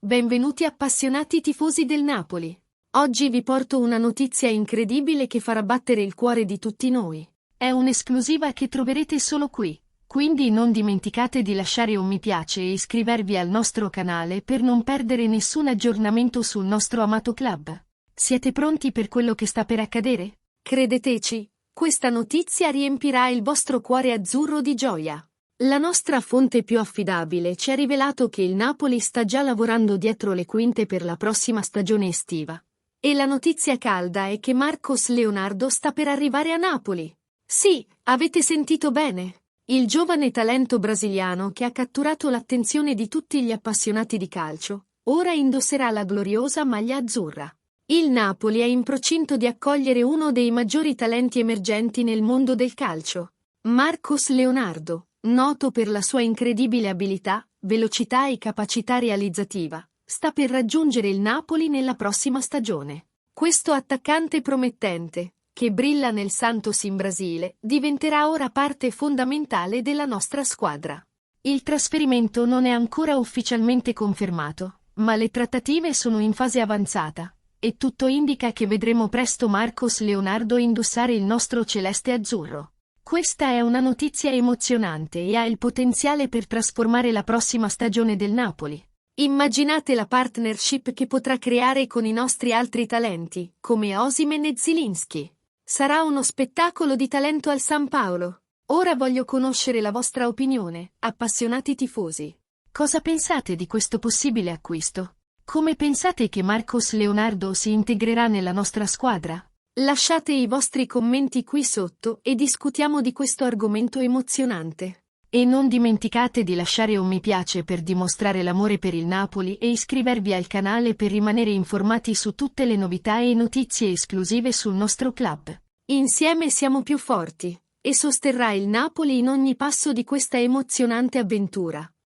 Benvenuti appassionati tifosi del Napoli. Oggi vi porto una notizia incredibile che farà battere il cuore di tutti noi. È un'esclusiva che troverete solo qui, quindi non dimenticate di lasciare un mi piace e iscrivervi al nostro canale per non perdere nessun aggiornamento sul nostro amato club. Siete pronti per quello che sta per accadere? Credeteci, questa notizia riempirà il vostro cuore azzurro di gioia. La nostra fonte più affidabile ci ha rivelato che il Napoli sta già lavorando dietro le quinte per la prossima stagione estiva. E la notizia calda è che Marcos Leonardo sta per arrivare a Napoli. Sì, avete sentito bene. Il giovane talento brasiliano che ha catturato l'attenzione di tutti gli appassionati di calcio, ora indosserà la gloriosa maglia azzurra. Il Napoli è in procinto di accogliere uno dei maggiori talenti emergenti nel mondo del calcio. Marcos Leonardo, noto per la sua incredibile abilità, velocità e capacità realizzativa, sta per raggiungere il Napoli nella prossima stagione. Questo attaccante promettente, che brilla nel Santos in Brasile, diventerà ora parte fondamentale della nostra squadra. Il trasferimento non è ancora ufficialmente confermato, ma le trattative sono in fase avanzata, e tutto indica che vedremo presto Marcos Leonardo indossare il nostro celeste azzurro. Questa è una notizia emozionante e ha il potenziale per trasformare la prossima stagione del Napoli. Immaginate la partnership che potrà creare con i nostri altri talenti, come Osimhen e Zielinski. Sarà uno spettacolo di talento al San Paolo. Ora voglio conoscere la vostra opinione, appassionati tifosi. Cosa pensate di questo possibile acquisto? Come pensate che Marcos Leonardo si integrerà nella nostra squadra? Lasciate i vostri commenti qui sotto e discutiamo di questo argomento emozionante. E non dimenticate di lasciare un mi piace per dimostrare l'amore per il Napoli e iscrivervi al canale per rimanere informati su tutte le novità e notizie esclusive sul nostro club. Insieme siamo più forti, e sosterrà il Napoli in ogni passo di questa emozionante avventura.